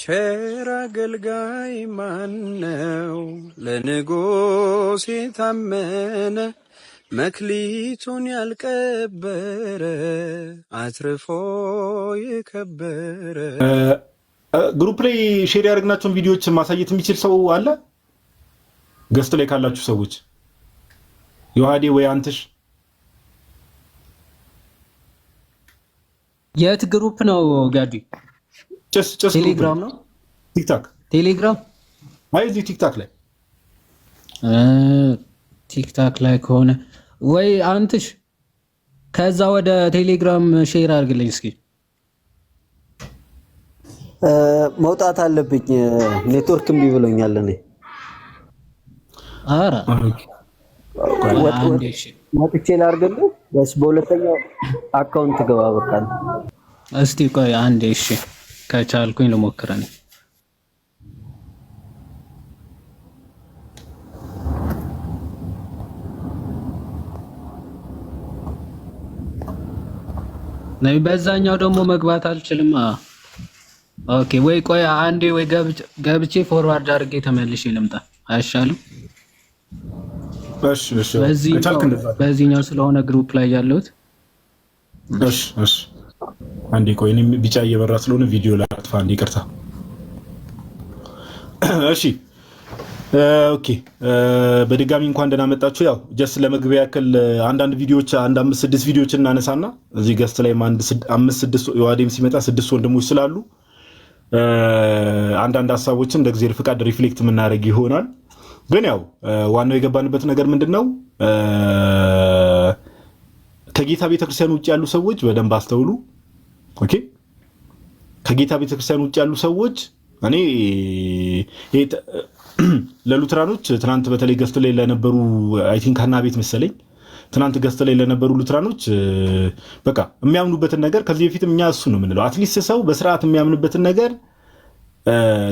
ቸር አገልጋይ ማነው? ለንጉሥ የታመነ መክሊቱን ያልቀበረ አትርፎ የከበረ። ግሩፕ ላይ ሼር ያደረግናቸውን ቪዲዮዎች ማሳየት የሚችል ሰው አለ? ገስት ላይ ካላችሁ ሰዎች ዮሐዴ ወይ አንተሽ። የት ግሩፕ ነው ጋዲ? ጨስ ቴሌግራም ነው? ቲክታክ ቴሌግራም? አይ እዚህ ቲክታክ ላይ ቲክታክ ላይ ከሆነ ወይ አንተሽ ከዛ ወደ ቴሌግራም ሼር አድርግልኝ እስኪ። መውጣት አለብኝ ኔትወርክ እምቢ ብሎኛል። እኔ አራ ወጥቼ ላድርግልህ ወይስ በሁለተኛው አካውንት ገባ? በቃ እስቲ ቆይ አንዴ እሺ፣ ከቻልኩኝ ልሞክር እኔ። ነይ በዛኛው ደግሞ መግባት አልችልም። ኦኬ ወይ ቆይ አንዴ ወይ ገብቼ ፎርዋርድ አድርጌ ተመልሼ ልምጣ አይሻልም? እሺ በዚህኛው ስለሆነ ግሩፕ ላይ ያለሁት። እሺ አንዴ ቆይ እኔ ቢጫ እየበራ ስለሆነ ቪዲዮ ላይ አጥፋ አንዴ፣ ይቅርታ። እሺ ኦኬ፣ በድጋሚ እንኳን ደህና መጣችሁ። ያው ጀስት ለመግቢያ ያክል አንዳንድ ቪዲዮዎች 5-6 ቪዲዮዎች እናነሳና እዚህ ገስት ላይ 5-6 የዋዴም ሲመጣ 6 ወንድሞች ስላሉ አንዳንድ ሐሳቦችን እንደ እግዚአብሔር ፍቃድ ሪፍሌክት የምናደርግ ይሆናል። ግን ያው ዋናው የገባንበት ነገር ምንድነው? ከጌታ ቤተክርስቲያን ውጭ ያሉ ሰዎች በደንብ አስተውሉ። ኦኬ፣ ከጌታ ቤተክርስቲያን ውጭ ያሉ ሰዎች እኔ ለሉትራኖች ትናንት በተለይ ገስት ላይ ለነበሩ አይ ቲንክ ሀና ቤት መሰለኝ ትናንት ገስት ላይ ለነበሩ ሉትራኖች በቃ የሚያምኑበትን ነገር ከዚህ በፊትም እኛ እሱ ነው የምንለው። አትሊስት ሰው በስርዓት የሚያምንበትን ነገር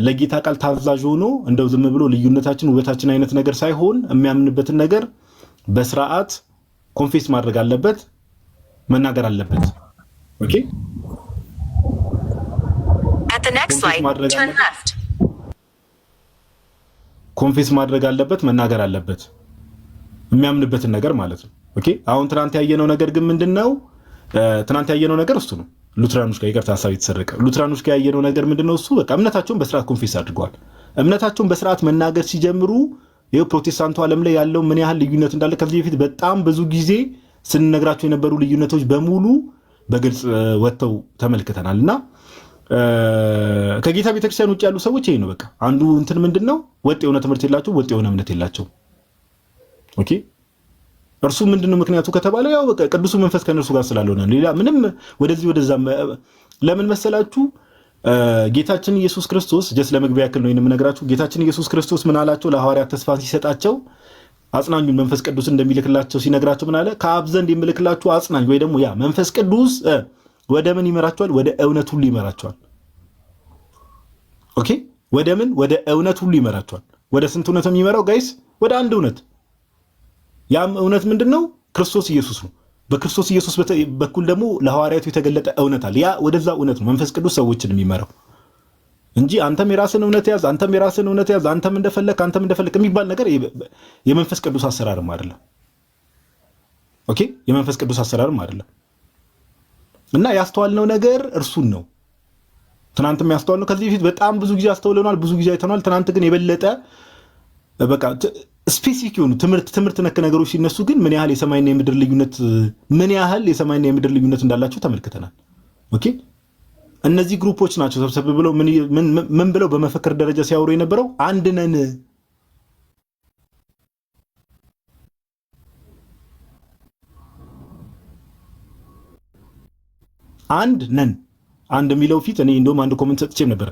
ለጌታ ቃል ታዛዥ ሆኖ እንደው ዝም ብሎ ልዩነታችን ውበታችን አይነት ነገር ሳይሆን የሚያምንበትን ነገር በስርዓት ኮንፌስ ማድረግ አለበት፣ መናገር አለበት። ኦኬ፣ at the next light turn left ኮንፌስ ማድረግ አለበት፣ መናገር አለበት የሚያምንበትን ነገር ማለት ነው። ኦኬ፣ አሁን ትናንት ያየነው ነገር ግን ምንድነው? ትናንት ያየነው ነገር እሱ ነው። ሉትራኖች ጋር ይቅርታ ሐሳብ የተሰረቀ ሉትራኖች ጋር ያየነው ነገር ምንድነው? እሱ በቃ እምነታቸውን በስርዓት ኮንፌስ አድርገዋል። እምነታቸውን በስርዓት መናገር ሲጀምሩ ይሄው ፕሮቴስታንቱ ዓለም ላይ ያለው ምን ያህል ልዩነት እንዳለ ከዚህ በፊት በጣም ብዙ ጊዜ ስንነግራቸው የነበሩ ልዩነቶች በሙሉ በግልጽ ወጥተው ተመልክተናልና ከጌታ ቤተክርስቲያን ውጭ ያሉ ሰዎች ይሄ ነው በቃ አንዱ እንትን ምንድነው? ወጥ የሆነ ትምህርት የላቸው፣ ወጥ የሆነ እምነት የላቸው። ኦኬ፣ እርሱ ምንድነው ምክንያቱ ከተባለ ያው በቃ ቅዱሱ መንፈስ ከነርሱ ጋር ስላልሆነ ሌላ ምንም ወደዚህ ወደዛ። ለምን መሰላችሁ? ጌታችን ኢየሱስ ክርስቶስ ጀስ ለመግቢያ ያክል ነው የምነግራችሁ። ጌታችን ኢየሱስ ክርስቶስ ምን አላቸው? ለሐዋርያት ተስፋ ሲሰጣቸው አጽናኙን መንፈስ ቅዱስ እንደሚልክላቸው ሲነግራቸው ምን አለ? ከአብ ዘንድ የሚልክላችሁ አጽናኝ ወይ ደግሞ ያ መንፈስ ቅዱስ ወደ ምን ይመራቸዋል? ወደ እውነት ሁሉ ይመራቸዋል። ኦኬ፣ ወደ ምን? ወደ እውነት ሁሉ ይመራቸዋል። ወደ ስንት እውነት ነው የሚመራው ጋይስ? ወደ አንድ እውነት። ያም እውነት ምንድነው? ክርስቶስ ኢየሱስ ነው። በክርስቶስ ኢየሱስ በኩል ደግሞ ለሐዋርያቱ የተገለጠ እውነት አለ። ያ ወደዛ እውነት ነው መንፈስ ቅዱስ ሰዎችን የሚመራው እንጂ አንተም የራስን እውነት ያዝ፣ አንተም የራስን እውነት ያዝ፣ አንተም እንደፈለክ የሚባል ነገር የመንፈስ ቅዱስ አሰራርም አይደለም። ኦኬ፣ የመንፈስ ቅዱስ አሰራርም አይደለም። እና ያስተዋልነው ነገር እርሱን ነው። ትናንትም ያስተዋልነው ከዚህ በፊት በጣም ብዙ ጊዜ አስተውለናል፣ ብዙ ጊዜ አይተናል። ትናንት ግን የበለጠ በቃ ስፔሲፊክ የሆኑ ትምህርት ነክ ነገሮች ሲነሱ ግን ምን ያህል የሰማይና የምድር ልዩነት እንዳላቸው ተመልክተናል። ኦኬ፣ እነዚህ ግሩፖች ናቸው ሰብሰብ ብለው ምን ብለው በመፈክር ደረጃ ሲያወሩ የነበረው አንድ ነን። አንድ ነን። አንድ የሚለው ፊት እኔ እንደውም አንድ ኮሜንት ሰጥቼም ነበር።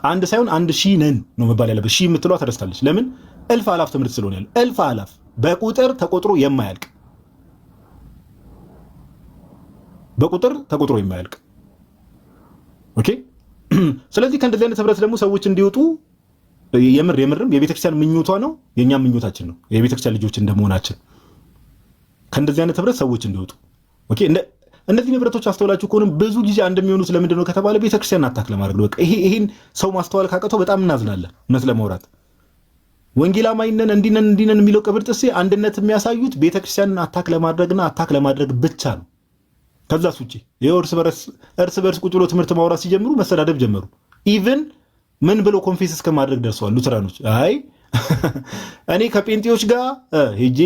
አንድ ሳይሆን 1000 ነን ነው መባል ያለበት። ሺህ የምትሏ ተረስታለች። ለምን? እልፍ አላፍ ትምህርት ስለሆነ ያለው እልፍ አላፍ በቁጥር ተቆጥሮ የማያልቅ ኦኬ። ስለዚህ ከእንደዚህ አይነት ህብረት ደግሞ ሰዎች እንዲወጡ የምርም የቤተክርስቲያን ምኞቷ ነው፣ የኛም ምኞታችን ነው። የቤተክርስቲያን ልጆች እንደመሆናችን ከእንደዚህ አይነት ህብረት ሰዎች እንዲወጡ ኦኬ። እነዚህ ንብረቶች አስተውላችሁ ከሆነ ብዙ ጊዜ አንድ የሚሆኑት ለምንድን ነው ከተባለ ቤተክርስቲያን አታክ ለማድረግ ነው። በቃ ይሄን ሰው ማስተዋል ካቀተው በጣም እናዝናለን። እውነት ለማውራት ወንጌላማይነን እንዲነን የሚለው ቅብርጥሴ አንድነት የሚያሳዩት ቤተክርስቲያንን አታክ ለማድረግና አታክ ለማድረግ ብቻ ነው። ከዛስ ውጪ ይሄው እርስ በርስ ቁጭ ብሎ ትምህርት ማውራት ሲጀምሩ መሰዳደብ ጀመሩ። ኢቭን ምን ብሎ ኮንፌስ እስከማድረግ ደርሰዋል ሉተራኖች። አይ እኔ ከጴንጤዎች ጋር ሄጄ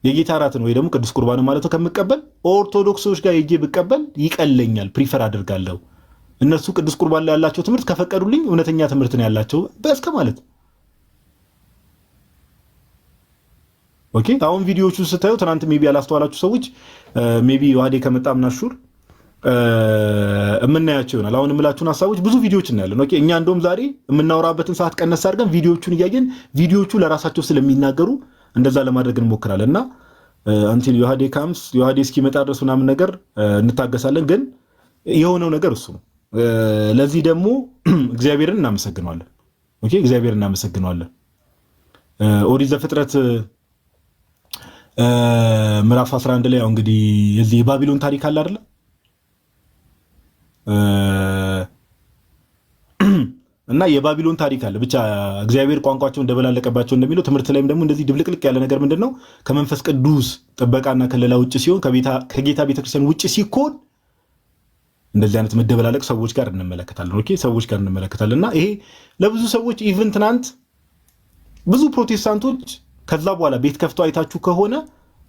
የጌታ እራትን ወይ ደግሞ ቅዱስ ቁርባን ማለት ነው ከምቀበል ኦርቶዶክሶች ጋር ሄጄ ብቀበል ይቀለኛል፣ ፕሪፈር አድርጋለሁ። እነሱ ቅዱስ ቁርባን ላይ ያላቸው ትምህርት ከፈቀዱልኝ እውነተኛ ትምህርት ነው ያላቸው በስከ ማለት። ኦኬ አሁን ቪዲዮቹ ስታዩ ትናንት ሜቢ ያላስተዋላችሁ ሰዎች ሜቢ ዋዴ ከመጣም ናሹር እምናያቸው ይሆናል። አሁን የምላችሁን ሀሳቦች ብዙ ቪዲዮዎች እናያለን። ኦኬ እኛ እንደውም ዛሬ የምናወራበትን ሰዓት ቀነስ አድርገን ቪዲዮቹን እያየን ቪዲዮቹ ለራሳቸው ስለሚናገሩ እንደዛ ለማድረግ እንሞክራለን እና አንቲል ዮሐዴ ካምስ ዮሐዴ እስኪመጣ ድረስ ምናምን ነገር እንታገሳለን። ግን የሆነው ነገር እሱ ነው። ለዚህ ደግሞ እግዚአብሔርን እናመሰግነዋለን። ኦኬ እግዚአብሔርን እናመሰግነዋለን። ኦሪት ዘፍጥረት ምዕራፍ 11 ላይ ያው እንግዲህ የዚህ የባቢሎን ታሪክ አለ አይደል? እና የባቢሎን ታሪክ አለ። ብቻ እግዚአብሔር ቋንቋቸውን እንደበላለቀባቸው እንደሚለው ትምህርት ላይም ደግሞ እንደዚህ ድብልቅልቅ ያለ ነገር ምንድነው ከመንፈስ ቅዱስ ጥበቃና ከለላ ውጭ ሲሆን ከጌታ ቤተክርስቲያን ውጭ ሲኮን እንደዚህ አይነት መደበላለቅ ሰዎች ጋር እንመለከታለን። ኦኬ ሰዎች ጋር እንመለከታለን። እና ይሄ ለብዙ ሰዎች ኢቭን ትናንት ብዙ ፕሮቴስታንቶች ከዛ በኋላ ቤት ከፍተው አይታችሁ ከሆነ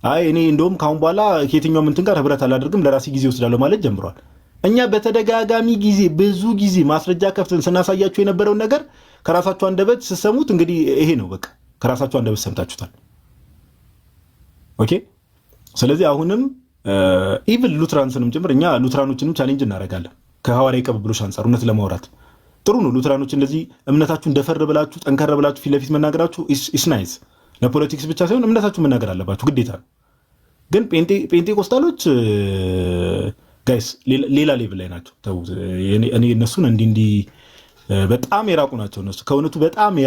አይ እኔ እንደውም ካሁን በኋላ ከየትኛው እንትን ጋር ህብረት አላደርግም ለራሴ ጊዜ ወስዳለሁ ማለት ጀምረዋል። እኛ በተደጋጋሚ ጊዜ ብዙ ጊዜ ማስረጃ ከፍተን ስናሳያችሁ የነበረውን ነገር ከራሳችሁ አንደበት ስትሰሙት እንግዲህ ይሄ ነው በቃ ከራሳችሁ አንደበት ሰምታችሁታል። ኦኬ ስለዚህ አሁንም ኢቭን ሉትራንስንም ጭምር እኛ ሉትራኖችንም ቻሌንጅ እናደርጋለን ከሐዋርያዊ ቅብብሎች አንፃር። እውነት ለማውራት ጥሩ ነው። ሉትራኖች እንደዚህ እምነታችሁን ደፈር ብላችሁ ጠንከር ብላችሁ ፊት ለፊት መናገራችሁ ኢስ ናይስ። ለፖለቲክስ ብቻ ሳይሆን እምነታችሁ መናገር አለባችሁ ግዴታ ነው። ግን ጴንጤቆስታሎች ጋይስ ሌላ ሌቭል ላይ ናቸው። ተው እኔ እነሱን እንዲህ በጣም የራቁ ናቸው። እነሱ ከእውነቱ በጣም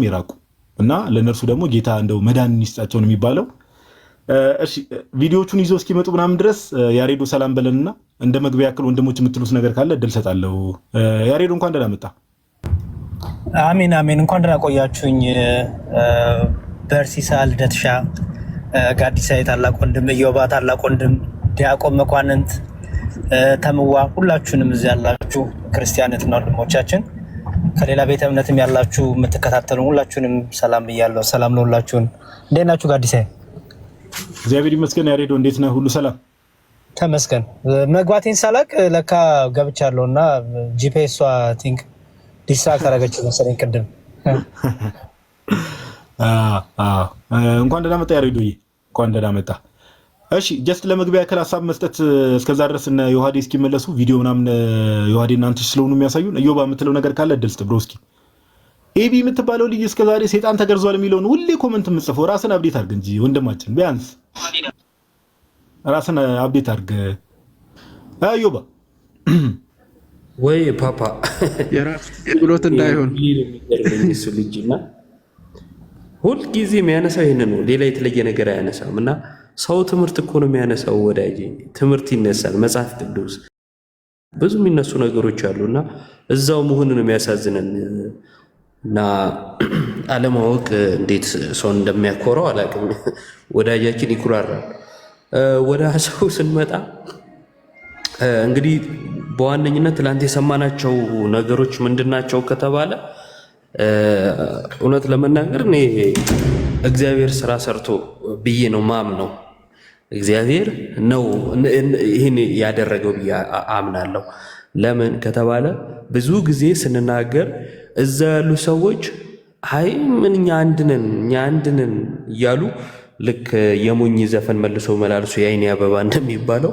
የራቁ እና ለነርሱ ደግሞ ጌታ እንደው መዳን ይስጣቸው ነው የሚባለው። እሺ ቪዲዮቹን ይዞ እስኪመጡ ምናምን ድረስ ያሬዶ ሰላም በለንና እንደ መግቢያ ያክል ወንድሞች የምትሉት ነገር ካለ እድል ሰጣለሁ። ያሬዶ እንኳን ደህና መጣ። አሜን እንኳን ደህና ቆያችሁኝ። በርሲሳ ልደትሻ፣ ጋዲሳ ታላቅ ወንድም፣ ኢዮባ ታላቅ ወንድም፣ ዲያቆን መኳንንት፣ ተምዋ ሁላችሁንም እዚህ ያላችሁ ክርስቲያኖችና ወንድሞቻችን ከሌላ ቤተ እምነትም ያላችሁ የምትከታተሉ ሁላችሁንም ሰላም ብያለሁ። ሰላም ነው ሁላችሁን። እንዴት ናችሁ? ጋዲሳ እግዚአብሔር ይመስገን። ያሬዶ እንዴት ነህ? ሁሉ ሰላም ተመስገን። መግባቴን ሳላቅ ለካ ገብቻለሁና ጂፒኤስ ቲንክ ዲስትራክት አደረገችው መሰለኝ ቅድም። እንኳን ደህና መጣ ያሬዶዬ፣ እንኳን ደህና መጣ። እሺ ጀስት ለመግቢያ ያክል ሀሳብ መስጠት እስከዛ ድረስ እነ ዮሐዴ እስኪመለሱ ቪዲዮ ምናምን ዮሐዴ እናንተ ስለሆኑ የሚያሳዩን እዮባ የምትለው ነገር ካለ እድል ስጥ ብሮስኪ። ኤቢ የምትባለው ልጅ እስከዛሬ ሰይጣን ተገርዟል የሚለውን ሁሌ ኮመንት የምትጽፈው ራስን አብዴት አድርግ እንጂ ወንድማችን፣ ቢያንስ ራስን አብዴት አድርግ እዮባ። ወይ ፓፓ የራስ ብሎት እንዳይሆን እሱ ልጅና ሁልጊዜ የሚያነሳው ይሄን ነው። ሌላ የተለየ ነገር አያነሳም። እና ሰው ትምህርት እኮ ነው የሚያነሳው ወዳጄ። ትምህርት ይነሳል። መጽሐፍ ቅዱስ ብዙ የሚነሱ ነገሮች አሉና እዛው መሆኑን ነው የሚያሳዝነን። እና አለማወቅ እንዴት ሰውን እንደሚያኮረው አላውቅም። ወዳጃችን ይኩራራል። ወደ ሰው ስንመጣ እንግዲህ በዋነኝነት ትላንት የሰማናቸው ነገሮች ምንድናቸው ከተባለ እውነት ለመናገር እኔ እግዚአብሔር ስራ ሰርቶ ብዬ ነው ማምነው። እግዚአብሔር ነው ይህን ያደረገው ብዬ አምናለሁ። ለምን ከተባለ ብዙ ጊዜ ስንናገር እዛ ያሉ ሰዎች አይ ምን እኛ አንድነን እያሉ ልክ የሞኝ ዘፈን መልሶ መላልሶ የአይኔ አበባ እንደሚባለው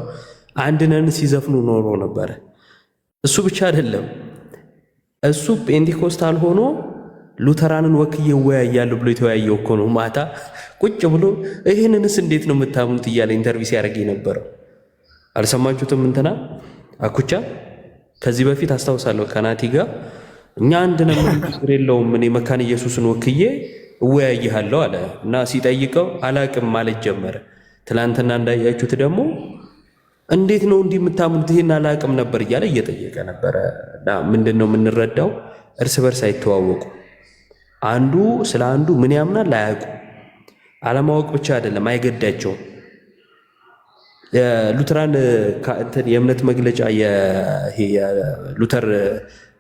አንድነን ሲዘፍኑ ኖሮ ነበረ። እሱ ብቻ አይደለም፣ እሱ ፔንቴኮስታል ሆኖ ሉተራንን ወክዬ እወያያለሁ ብሎ የተወያየው እኮ ነው። ማታ ቁጭ ብሎ ይህንንስ እንዴት ነው የምታምኑት እያለ ኢንተርቪው ሲያደርግ የነበረው አልሰማችሁትም? እንትና አኩቻ ከዚህ በፊት አስታውሳለሁ ከናቲ ጋር እኛ አንድነን ምንም ችግር የለውም እኔ መካነ ኢየሱስን ወክዬ እወያይሃለሁ አለ እና ሲጠይቀው አላቅም ማለት ጀመረ። ትላንትና እንዳያችሁት ደግሞ እንዴት ነው እንዲህ የምታምኑት? ይሄን አላውቅም ነበር እያለ እየጠየቀ ነበረ። ምንድነው የምንረዳው? እርስ በርስ አይተዋወቁ። አንዱ ስለ አንዱ ምን ያምናል አያውቁ። አለማወቅ ብቻ አይደለም አይገዳቸውም። ሉተራን የእምነት መግለጫ የሉተር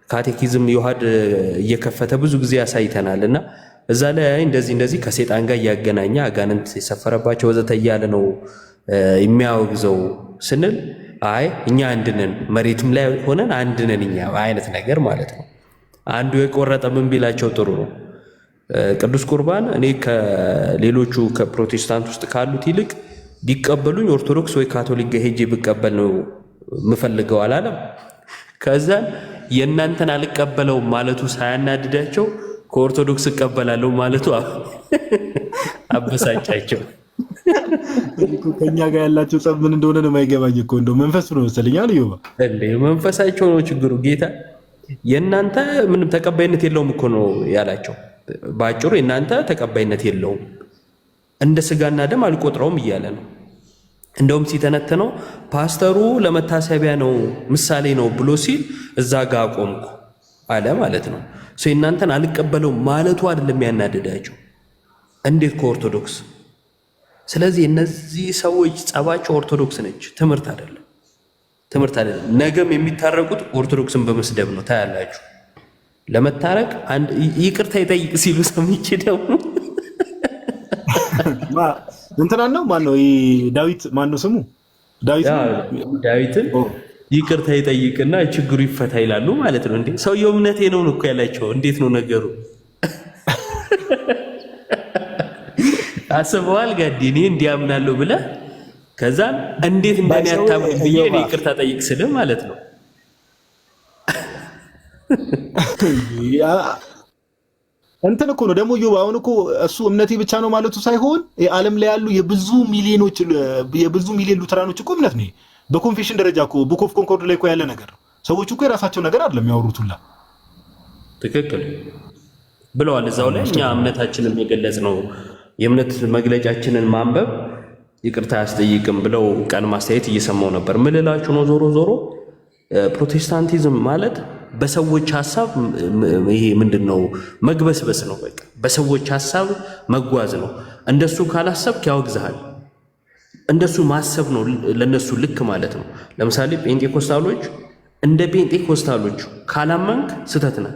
ካቴኪዝም ዮሐድ እየከፈተ ብዙ ጊዜ ያሳይተናል እና እዛ ላይ እንደዚህ ከሴጣን ጋር እያገናኘ አጋንንት የሰፈረባቸው ወዘተ እያለ ነው የሚያወግዘው ስንል አይ እኛ አንድነን መሬትም ላይ ሆነን አንድነን እኛ አይነት ነገር ማለት ነው። አንዱ የቆረጠ ምን ቢላቸው ጥሩ ነው። ቅዱስ ቁርባን እኔ ከሌሎቹ ከፕሮቴስታንት ውስጥ ካሉት ይልቅ ቢቀበሉኝ ኦርቶዶክስ ወይ ካቶሊክ ጋር ሄጄ ብቀበል ነው የምፈልገው አላለም። ከዛ የእናንተን አልቀበለው ማለቱ ሳያናድዳቸው ከኦርቶዶክስ እቀበላለሁ ማለቱ አበሳጫቸው። ከኛ ጋር ያላቸው ጸብ ምን እንደሆነ ነው የማይገባኝ እኮ እንደው መንፈስ ነው መሰለኝ አለ ይባ እንዴ መንፈሳቸው ነው ችግሩ። ጌታ የእናንተ ምንም ተቀባይነት የለውም እኮ ነው ያላቸው። ባጭሩ የእናንተ ተቀባይነት የለውም እንደ ስጋና ደም አልቆጥረውም እያለ ነው። እንደውም ሲተነተነው ፓስተሩ ለመታሰቢያ ነው ምሳሌ ነው ብሎ ሲል እዛ ጋር አቆምኩ አለ ማለት ነው። እናንተን አልቀበለውም ማለቱ አይደለም ያናደዳቸው፣ እንዴት ከኦርቶዶክስ። ስለዚህ እነዚህ ሰዎች ጸባቸው ኦርቶዶክስ ነች፣ ትምህርት አይደለም። ነገም የሚታረቁት ኦርቶዶክስን በመስደብ ነው። ታያላችሁ። ለመታረቅ አንድ ይቅርታ ይጠይቅ ሲሉ ሰምቼ ደግሞ እንትና ነው ማነው ዳዊት ማነው ስሙ ዳዊትን ይቅርታ ይጠይቅና ችግሩ ይፈታ ይላሉ ማለት ነው። እንዴ ሰውየው እምነቴ ነው እኮ ያላቸው። እንዴት ነው ነገሩ? አስበዋል ጋዲ እኔ እንዲያምናለሁ ብለህ ከዛ እንዴት እንደኔ አታምኑ ብዬ እኔ ይቅርታ ጠይቅ ስል ማለት ነው። እንትን እኮ ነው ደግሞ ዮብ አሁን እኮ እሱ እምነቴ ብቻ ነው ማለቱ ሳይሆን ዓለም ላይ ያሉ የብዙ ሚሊዮን ሉተራኖች እኮ እምነት ነው። በኮንፌሽን ደረጃ እኮ ቡክ ኦፍ ኮንኮርድ ላይ እኮ ያለ ነገር ነው። ሰዎች እኮ የራሳቸው ነገር አይደለም የሚያወሩት ሁላ ትክክል ብለዋል እዛው ላይ። እኛ እምነታችንን የገለጽ ነው የእምነት መግለጫችንን ማንበብ ይቅርታ አያስጠይቅም ብለው ቀን ማስተያየት እየሰማው ነበር። ምን ልላችሁ ነው? ዞሮ ፕሮቴስታንቲዝም ማለት በሰዎች ሐሳብ ይሄ ምንድነው መግበስበስ ነው። በቃ በሰዎች ሐሳብ መጓዝ ነው። እንደሱ ካላሰብክ ያወግዛል። እንደሱ ማሰብ ነው ለነሱ ልክ ማለት ነው። ለምሳሌ ጴንጤኮስታሎች እንደ ጴንጤኮስታሎች ካላመንክ ስተት ነህ።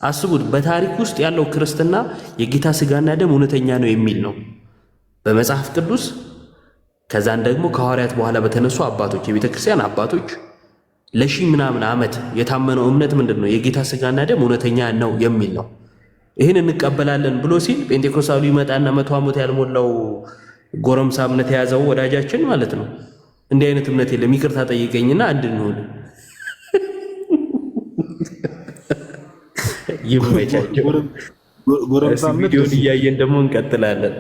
አስቡት፣ በታሪክ ውስጥ ያለው ክርስትና የጌታ ስጋና ደም እውነተኛ ነው የሚል ነው በመጽሐፍ ቅዱስ። ከዛን ደግሞ ከሐዋርያት በኋላ በተነሱ አባቶች የቤተክርስቲያን አባቶች ለሺህ ምናምን ዓመት የታመነው እምነት ምንድነው? የጌታ ስጋና ደም እውነተኛ ነው የሚል ነው። ይህን እንቀበላለን ብሎ ሲል ጴንጤኮስታሉ ይመጣና 100 ዓመት ያልሞላው ጎረምሳ እምነት የያዘው ወዳጃችን ማለት ነው እንዲህ አይነት እምነት የለም ይቅርታ ጠይቀኝና አንድ እንሆን ይመቻቸው። ጎረምሳ ቪዲዮን እያየን ደግሞ እንቀጥላለን።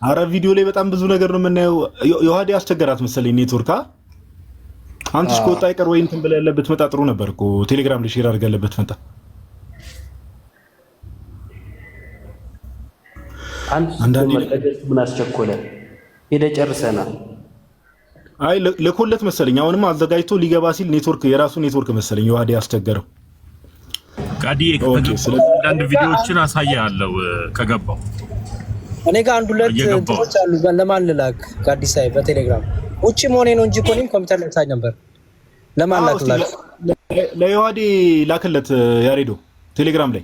አረ ቪዲዮ ላይ በጣም ብዙ ነገር ነው የምናየው። ዮሐዴ አስቸገራት መሰለኝ ኔትወርካ። አንተስ ከወጣ አይቀር ወይ እንትን ብለህ ያለበት መጣ ጥሩ ነበር እኮ ቴሌግራም ላይ ሼር አድርገህ ያለበት መጣ። አንዳንዴ ምን አስቸኮለ? ሄደ ጨርሰናል። አይ ለኮለት መሰለኝ አሁንማ አዘጋጅቶ ሊገባ ሲል ኔትወርክ የራሱ ኔትወርክ መሰለኝ ዮሐዴ አስቸገረው። ጋዲ አንድ ቪዲዮዎችን አሳያለሁ ከገባው እኔ ጋር አንድ ሁለት እንትኖች አሉ። ለማን ልላክ? ጋዲሳይ በቴሌግራም ውጪ መሆኔ ነው እንጂ ኮኒም ኮምፒውተር ላይ ሳይ ነበር። ለማን ላክላክ? ለዮሐዴ ላክለት ያሬዶ ቴሌግራም ላይ።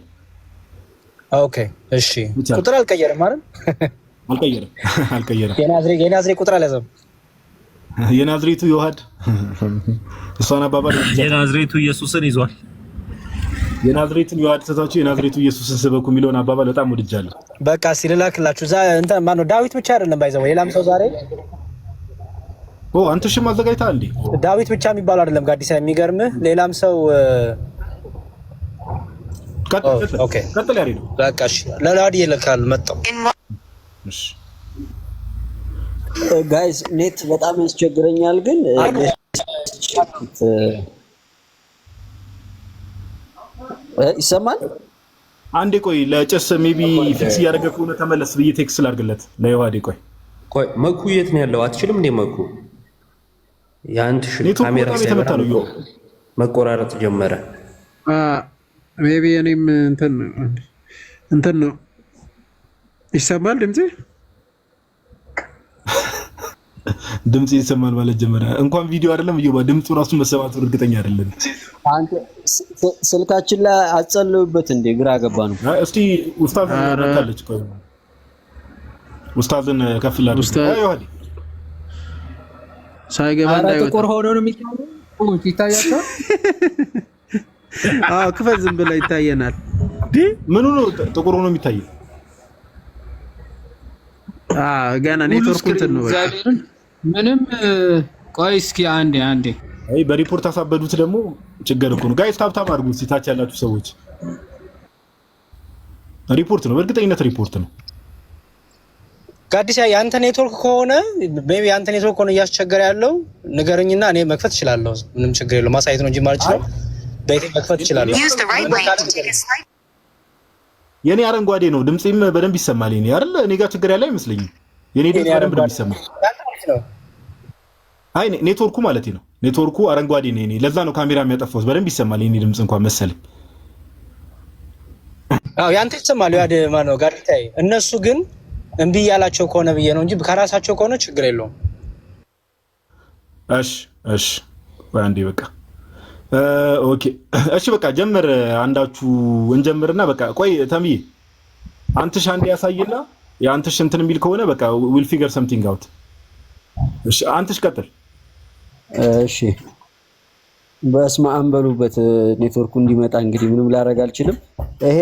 ኦኬ እሺ። ቁጥር አልቀየረም አይደል? አልቀየረም። የናዝሬት ቁጥር አልያዘም። የናዝሬቱ ዮሐድ እሷን አባባል የናዝሬቱ ኢየሱስን ይዟል። የናዝሬቱን ዮሐድ ተታችሁ የናዝሬቱ ኢየሱስን ስበኩ የሚለውን አባባል በጣም ወድጃለሁ። በቃ ሲልላክላችሁ እንትን ማነው ዳዊት ብቻ አይደለም ባይዘው ሌላም ሰው ዛሬ አንተ ሽም አዘጋጅተሃል እንዴ? ዳዊት ብቻ የሚባለው አይደለም ጋዲሳ፣ የሚገርምህ ሌላም ሰው ቀጥል ያሬ ነው። በቃ እሺ ለላዲ ይልካል መጣው። እሺ ጋይስ ኔት በጣም ያስቸግረኛል ግን ይሰማል። አንዴ ቆይ ለጨስ ሜቢ ፊክስ ያደረገ ከሆነ ተመለስ ብዬ ቴክስት ላድርግለት ለዮሐዴ። ቆይ መኩ የት ነው ያለው? አትችልም እንዴ መኩ? የአንድ ካሜራ ሳይበራ መቆራረጥ ጀመረ። ሜቢ እኔም እንትን ነው ይሰማል ድምጽ ይሰማል ማለት ጀመረ። እንኳን ቪዲዮ አይደለም ይባ ድምጹ ራሱ መሰማቱ እርግጠኛ አይደለም። አንተ ስልካችን ላይ አጸልዩበት እንዴ ግራ ገባ ነው። እስቲ ኡስታዝ ታለች ቆይ ኡስታዝን ከፍላ ኡስታዝ ሳይገባ እንዳይወጣ ጥቁር ሆኖ ነው የሚታየው ይታያችኋል። ክፈት ዝም ብላ ይታየናል። ምኑ ነው ጥቁር ሆኖ የሚታየው? ገና ኔትወርክ እንትን ነው ምንም። ቆይ እስኪ አንዴ አይ በሪፖርት አሳበዱት ደግሞ ችግር እኮ ነው። ጋይስ ታብታብ አድርጉ ሲታች ያላችሁ ሰዎች። ሪፖርት ነው በእርግጠኝነት ሪፖርት ነው። ጋዲሳ ያንተ ኔትወርክ ከሆነ ቤቢ ያንተ ኔትወርክ ከሆነ እያስቸገረ ያለው ንገረኝና እኔ መክፈት እችላለሁ። ምንም ችግር የለውም። ማሳየት ነው እንጂ ማለት ይችላል። በይቴ መክፈት እችላለሁ። የኔ አረንጓዴ ነው ድምጽም በደንብ ይሰማል። የኔ አይደል እኔ ጋር ችግር ያለ አይመስልኝም። የኔ ድምጽ በደንብ ይሰማል። አይ ኔትወርኩ ማለት ነው። ኔትወርኩ አረንጓዴ ነው የኔ። ለዛ ነው ካሜራ የሚያጠፋው። በደንብ ይሰማል የኔ ድምጽ እንኳን መሰለኝ። ያንተ ይሰማል ያደ ማነው ጋዲታይ። እነሱ ግን እምቢ ያላቸው ከሆነ ብዬ ነው እንጂ ከራሳቸው ከሆነ ችግር የለውም። እሺ አንዴ በቃ ኦኬ እሺ በቃ ጀምር። አንዳችሁ እንጀምርና በቃ ቆይ ተምዬ አንተሽ አንዴ ያሳይና ያንተሽ እንትን የሚል ከሆነ በቃ ዊል ፊገር ሰምቲንግ አውት። እሺ አንተሽ ቀጥል። እሺ በስመ አብ በሉበት ኔትወርኩ እንዲመጣ እንግዲህ ምንም ላደርግ አልችልም። ይሄ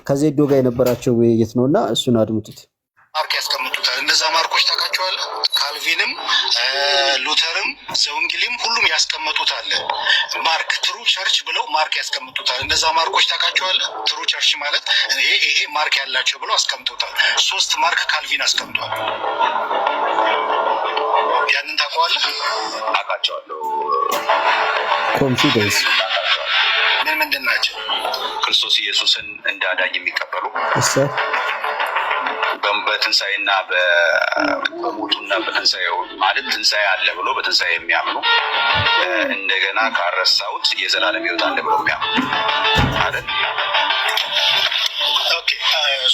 ከዜዶ ጋር የነበራቸው ውይይት ነውና እሱን አድምጡት። ማርክ ያስቀምጡታል። እነዛ ማርኮች ታውቃቸዋለህ? ካልቪንም ሉተርም ዘውንግሊም ሁሉም ያስቀምጡታል። ማርክ ትሩ ቸርች ብለው ማርክ ያስቀምጡታል። እነዛ ማርኮች ታውቃቸዋለህ? ትሩ ቸርች ማለት ይሄ ማርክ ያላቸው ብለው አስቀምጡታል። 3 ማርክ ካልቪን አስቀምጧል። ያንን ታውቀዋለህ? አውቃቸዋለሁ። ኮንፊደንስ ምንድን ናቸው? ክርስቶስ ኢየሱስን እንደ አዳኝ የሚቀበሉ በትንሳኤና በሞቱና በትንሳኤው ማለት ትንሳኤ አለ ብሎ በትንሳኤ የሚያምኑ እንደገና ካረሳውት የዘላለም ሕይወት አለ ብሎ የሚያምኑ አይደል? ኦኬ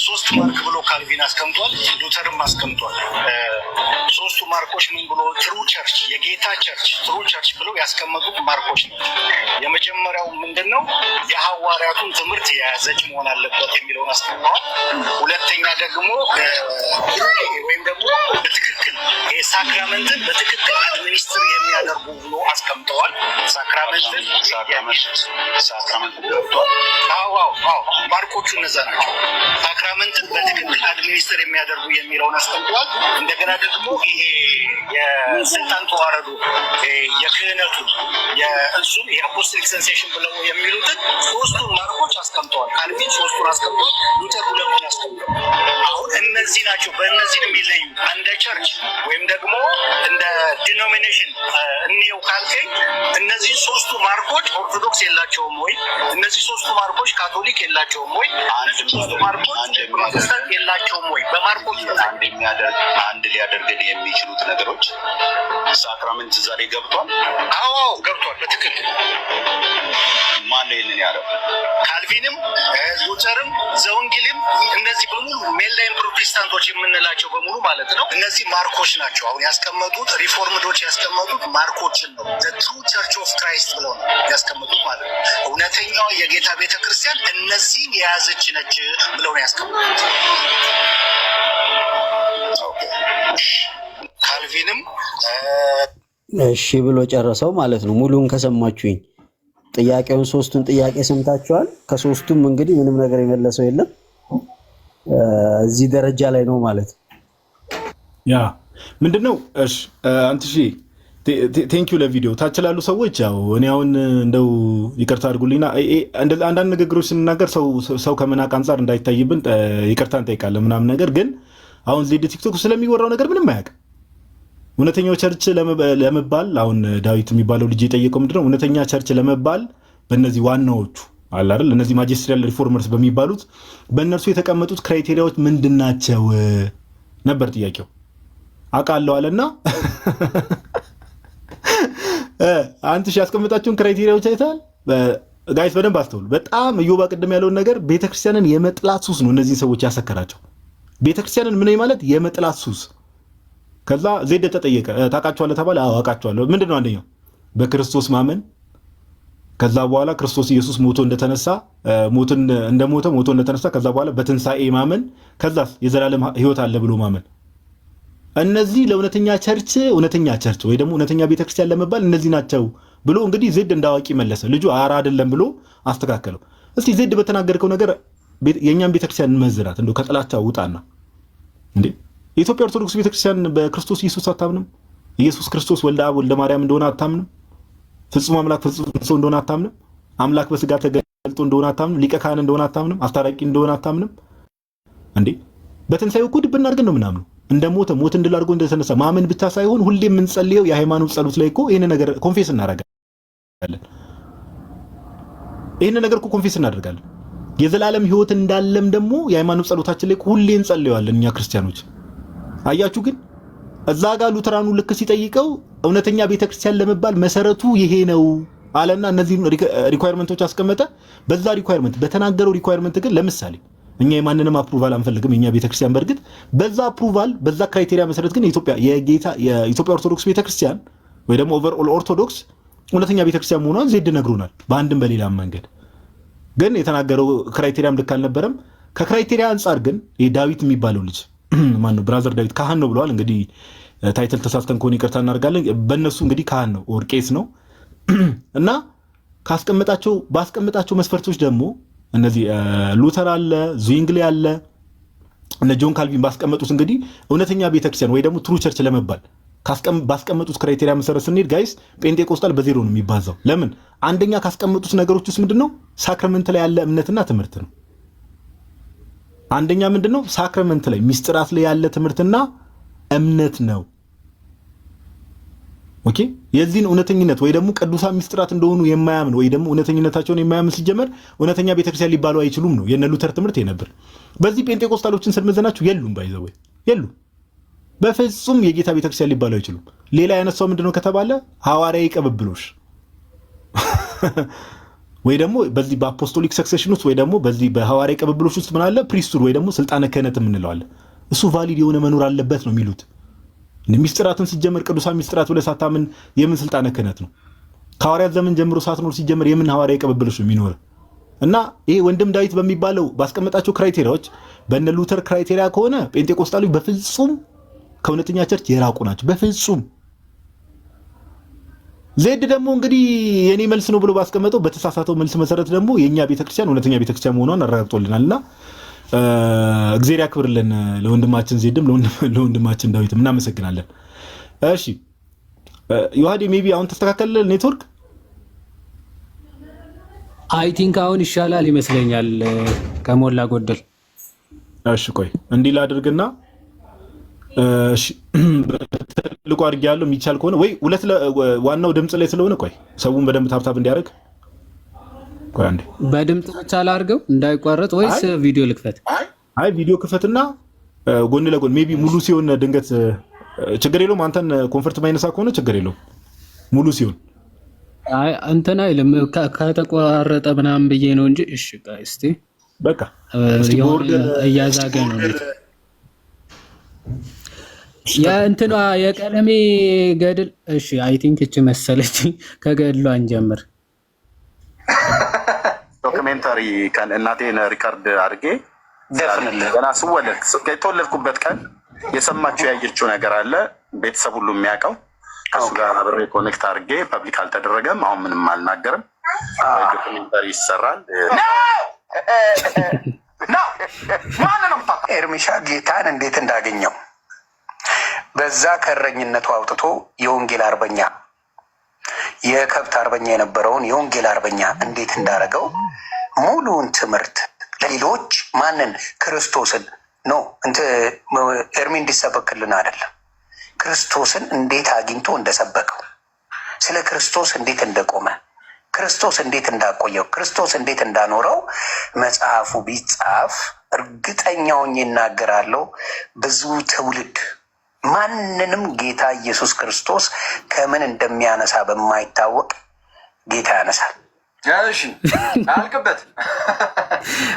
3 ማርክ ብሎ ካልቪን አስቀምጧል። ሉተርም አስቀምጧል። 3ቱ ማርኮች ምን ብሎ ትሩ ቸርች የጌታ ቸርች ትሩ ቸርች ብለው ያስቀመጡት ማርኮች ነው። የመጀመሪያው ምንድነው? የሐዋርያቱን ትምህርት የያዘች መሆን አለበት የሚለውን አስቀምጠዋል። ሁለተኛ ደግሞ ወይም ደግሞ በትክክል የሳክራመንትን በትክክል አድሚኒስትር የሚያደርጉ ብሎ አስቀምጠዋል። ሳክራመንትን ገብቷል። አዎ ማርኮቹ እነዛ ናቸው። ሳክራመንትን በትክክል አድሚኒስትር የሚያደርጉ የሚለውን አስቀምጠዋል። እንደገና ደግሞ ይሄ የስልጣን ተዋረዱ የክህነቱ የእሱም የአፖስቶሊክ ሰንሴሽን ብለው የሚሉትን 3ቱን ማርኮች አስቀምጠዋል። ካልቪን 3ቱን አስቀምጠዋል። ሉተር 2ቱን አስቀምጠዋል። አሁን እነዚህ ናቸው። በእነዚህ የሚለዩ እንደ ቸርች ወይም ደግሞ እንደ ዲኖሚኔሽን እንየው ካልከኝ እነዚህ 3ቱ ማርኮች ኦርቶዶክስ የላቸውም ወይ? እነዚህ 3ቱ ማርኮች ካቶሊክ የላቸውም ወይ? እነዚህ 3ቱ ማርኮች ፕሮቴስታንት የላቸውም ወይ? በማርኮች አንድ ሊያደርገን የሚችሉት ነገሮች ሳክራመንት ዛሬ ገብቷል። አዎ ገብቷል በትክክል። ማን ነው ይሄንን ያለው? ካልቪንም ሉተርም ዘውንግሊም እነዚህ በሙሉ ሜንላይን ፕሮቴስታንቶች የምንላቸው በሙሉ ማለት ነው። እነዚህ ማርኮች ናቸው። አሁን ያስቀመጡት ሪፎርምዶች ያስቀመጡት ማርኮችን ነው። ዘ ትሩ ቸርች ኦፍ ክራይስት ብለው ነው ያስቀመጡት ማለት ነው። እውነተኛው የጌታ ቤተክርስቲያን እነዚህን የያዘች ነች ብለው ነው ያስቀመጡት። ካልቪንም እሺ ብሎ ጨረሰው ማለት ነው። ሙሉን ከሰማችሁኝ ጥያቄውን 3ቱን ጥያቄ ሰምታችኋል። ከ3ቱም እንግዲህ ምንም ነገር የመለሰው የለም። እዚህ ደረጃ ላይ ነው ማለት ያ ምንድነው? እሺ አንትሺ ቴንኪው ለቪዲዮ ታች ላሉ ሰዎች ያው እኔ አሁን እንደው ይቅርታ አድርጉልኝና አንዳንድ ንግግሮች ስንናገር ሰው ከመናቅ አንፃር እንዳይታይብን ይቅርታ እንጠይቃለን ምናምን። ነገር ግን አሁን ዜድ ቲክቶክ ስለሚወራው ነገር ምንም አያውቅም። እውነተኛው ቸርች ለመባል አሁን ዳዊት የሚባለው ልጅ የጠየቀው ምንድነው? እውነተኛ ቸርች ለመባል በእነዚህ ዋናዎቹ አለ አይደል እነዚህ ማጂስትሪያል ሪፎርመርስ በሚባሉት በእነርሱ የተቀመጡት ክራይቴሪያዎች ምንድናቸው ነበር ጥያቄው። አውቃለሁ አለና አንተ ያስቀመጣችሁን ክራይቴሪያዎች አይተሃል ጋይስ? በደንብ አስተውሉ። በጣም እዮባ ቅድም ያለውን ነገር ቤተክርስቲያንን የመጥላት ሱስ ነው እነዚህ ሰዎች ያሰከራቸው። ቤተክርስቲያንን ምን ማለት የመጥላት ሱስ። ከዛ ዜድ ተጠየቀ፣ ታውቃቸዋለህ ተባለ። አዎ አውቃቸዋለሁ። ምንድነው? አንደኛው በክርስቶስ ማመን፣ ከዛ በኋላ ክርስቶስ ኢየሱስ ሞቶ እንደተነሳ ሞቶ እንደተነሳ፣ ከዛ በኋላ በትንሳኤ ማመን፣ ከዛስ የዘላለም ህይወት አለ ብሎ ማመን። እነዚህ ለእውነተኛ ቸርች ወይ ደግሞ እውነተኛ ቤተክርስቲያን ለመባል እነዚህ ናቸው ብሎ እንግዲህ ዜድ እንዳዋቂ መለሰ። ልጁ አራ አይደለም ብሎ አስተካከለው። እስቲ ዜድ በተናገርከው ነገር የኛን ቤተክርስቲያን እንመዝናት፣ እንደው ከጥላቻ ውጣና። እንዴ የኢትዮጵያ ኦርቶዶክስ ቤተክርስቲያን በክርስቶስ ኢየሱስ አታምንም? ኢየሱስ ክርስቶስ ወልደ አብ ወልደ ማርያም እንደሆነ አታምንም? ፍጹም አምላክ ፍጹም ሰው እንደሆነ አታምንም? አምላክ በስጋ ተገልጦ እንደሆነ አታምንም? ሊቀ ካህን እንደሆነ አታምንም? አስታራቂ እንደሆነ አታምንም? እንዴ በትንሳኤው እኮ ድብና አድርገን ነው ምናምነው። እንደሞተ ሞት እንድል አድርጎ እንደተነሳ ማመን ብቻ ሳይሆን ሁሌ የምንጸልየው የሃይማኖት ጸሎት ላይ እኮ ይሄን ነገር ኮንፌስ እናደርጋለን። ይሄን ነገር እኮ ኮንፌስ እናደርጋለን። የዘላለም ህይወት እንዳለም ደግሞ የሃይማኖት ጸሎታችን ላይ ሁሌ እንጸልየዋለን እኛ ክርስቲያኖች። አያችሁ ግን እዛ ጋር ሉተራኑ ልክ ሲጠይቀው እውነተኛ ቤተክርስቲያን ለመባል መሰረቱ ይሄ ነው አለና እነዚህ ሪኳየርመንቶች አስቀመጠ። በዛ ሪኳየርመንት በተናገረው ሪኳየርመንት ግን ለምሳሌ እኛ የማንንም አፕሩቫል አንፈልግም የኛ ቤተክርስቲያን። በርግጥ በዛ አፕሩቫል በዛ ክራይቴሪያ መሰረት ግን የኢትዮጵያ ኦርቶዶክስ ቤተክርስቲያን ወይ ደግሞ ኦቨርኦል ኦርቶዶክስ እውነተኛ ቤተክርስቲያን መሆኗን ዜድ ነግሮናል። በአንድም በሌላም መንገድ ግን የተናገረው ክራይቴሪያም ልክ አልነበረም። ከክራይቴሪያ አንጻር ግን ዳዊት የሚባለው ልጅ ማን ነው? ብራዘር ዳዊት ካህን ነው ብለዋል። እንግዲህ ታይትል ተሳስተን ከሆነ ይቅርታ እናደርጋለን። በእነሱ እንግዲህ ካህን ነው ኦር ቄስ ነው እና ባስቀመጣቸው መስፈርቶች ደግሞ እነዚህ ሉተር አለ፣ ዙዊንግሊ አለ፣ እነ ጆን ካልቪን ባስቀመጡት እንግዲህ እውነተኛ ቤተክርስቲያን ወይ ደግሞ ትሩ ቸርች ለመባል ባስቀመጡት ክራይቴሪያ መሰረት ስንሄድ ጋይስ ጴንጤቆስጣል በዜሮ ነው የሚባዛው። ለምን? አንደኛ ካስቀመጡት ነገሮች ውስጥ ምንድነው? ሳክራመንት ላይ ያለ እምነትና ትምህርት ነው። አንደኛ ምንድነው? ሳክራመንት ላይ ሚስጥራት ላይ ያለ ትምህርትና እምነት ነው። ኦኬ። የዚህን እውነተኝነት ወይ ደግሞ ቅዱሳን ሚስጥራት እንደሆኑ የማያምን ወይ ደግሞ እውነተኝነታቸውን የማያምን ሲጀመር እውነተኛ ቤተክርስቲያን ሊባሉ አይችሉም ነው የነ ሉተር ትምህርት የነበር። በዚህ ጴንጤቆስጣሎችን ስንመዘናቸው የሉም፣ ባይዘው የሉም፣ በፍጹም የጌታ ቤተክርስቲያን ሊባሉ አይችሉም። ሌላ ያነሳው ምንድነው ከተባለ ሐዋርያዊ ቅብብሎሽ ወይ ደግሞ በዚህ በአፖስቶሊክ ሰክሴሽን ውስጥ ወይ ደግሞ በዚህ በሐዋርያዊ ቅብብሎሽ ውስጥ ምን አለ? ፕሪስቱድ ወይ ደግሞ ስልጣነ ክህነት የምንለው አለ። እሱ ቫሊድ የሆነ መኖር አለበት ነው የሚሉት። ሚስጥራትን ሲጀመር ቅዱሳን ሚስጥራት ብለህ ሳታምን የምን ስልጣነ ክህነት ነው? ከሐዋርያት ዘመን ጀምሮ ሳትኖር ሲጀመር የምን ሐዋርያዊ ቅብብሎሽ ነው የሚኖር? እና ይሄ ወንድም ዳዊት በሚባለው ባስቀመጣቸው ክራይቴሪያዎች በእነ ሉተር ክራይቴሪያ ከሆነ ጴንጤቆስጣሎች በፍጹም ከእውነተኛ ቸርች የራቁ ናቸው። በፍጹም ዜድ ደግሞ እንግዲህ የኔ መልስ ነው ብሎ ባስቀመጠው በተሳሳተው መልስ መሰረት ደግሞ የኛ ቤተክርስቲያን እውነተኛ ቤተክርስቲያን መሆኗን አረጋግጦልናልና እግዚአብሔር ያክብርልን። ለወንድማችን ዜድም ለወንድማችን ዳዊትም እናመሰግናለን። እሺ ዮሐዴ ሜቢ አሁን ተስተካከለ ኔትወርክ? አይ ቲንክ አሁን ይሻላል ይመስለኛል ከሞላ ጎደል። እሺ ቆይ እንዲህ ላድርግና እሺ በትልቁ አድርጌ ያለው የሚቻል ከሆነ ወይ ዋናው ድምጽ ላይ ስለሆነ ቆይ ሰውን በደንብ ታብታብ እንዲያደርግ ቆይ አንዴ በድምጽ ብቻ ላድርገው እንዳይቋረጥ ወይስ ቪዲዮ ልክፈት? አይ ቪዲዮ ክፈትና ጎን ለጎን ሜቢ ሙሉ ሲሆን ድንገት ችግር የለውም። አንተን ኮንፈርት ማይነሳ ከሆነ ችግር የለውም ሙሉ ሲሆን። አይ እንትና አይልም ከተቋረጠ ምናምን ብዬ ነው እንጂ። እሺ እስቲ በቃ እያዛገ ነው የእንትኗ የቀለሜ ገድል። እሺ አይ ቲንክ እቺ መሰለች ከገድሏ እንጀምር። ዶክሜንታሪ ቀን እናቴን ሪካርድ አድርጌ ገና ስወለድ የተወለድኩበት ቀን የሰማችው ያየችው ነገር አለ ቤተሰብ ሁሉ የሚያውቀው። ከሱ ጋር አብሬ ኮኔክት አድርጌ ፐብሊክ አልተደረገም። አሁን ምንም አልናገርም። ዶክሜንታሪ ይሰራል። ኤርሚሻ ጌታን እንዴት እንዳገኘው በዛ ከእረኝነቱ አውጥቶ የወንጌል አርበኛ የከብት አርበኛ የነበረውን የወንጌል አርበኛ እንዴት እንዳረገው ሙሉውን ትምህርት ለሌሎች ማንን ክርስቶስን ነው ኤርሚ እንዲሰበክልን አይደለም፣ ክርስቶስን እንዴት አግኝቶ እንደሰበከው፣ ስለ ክርስቶስ እንዴት እንደቆመ፣ ክርስቶስ እንዴት እንዳቆየው፣ ክርስቶስ እንዴት እንዳኖረው መጽሐፉ ቢጻፍ እርግጠኛውን ይናገራለሁ ብዙ ትውልድ ማንንም ጌታ ኢየሱስ ክርስቶስ ከምን እንደሚያነሳ በማይታወቅ ጌታ ያነሳል። እሺ አልቅበት።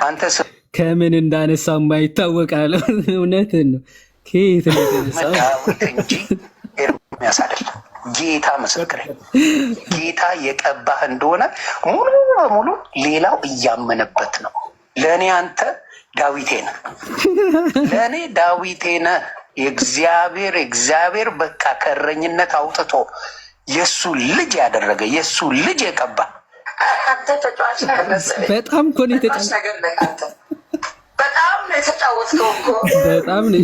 አንተ ከምን እንዳነሳ የማይታወቅ አለ። እውነትን ነው። ከየት ነው የተነሳው? ዳዊት እንጂ ኤርምያስ አይደለም። ጌታ ምስክሬ፣ ጌታ የቀባህ እንደሆነ ሙሉ በሙሉ ሌላው እያመነበት ነው። ለእኔ አንተ ዳዊቴ ነህ፣ ለእኔ ዳዊቴ ነህ። እግዚአብሔር በቃ ከእረኝነት አውጥቶ የእሱ ልጅ ያደረገ የእሱ ልጅ የቀባ በጣም እኮ ነው የተጫወተው። በጣም ነው የተጫወተው እኮ በጣም ነው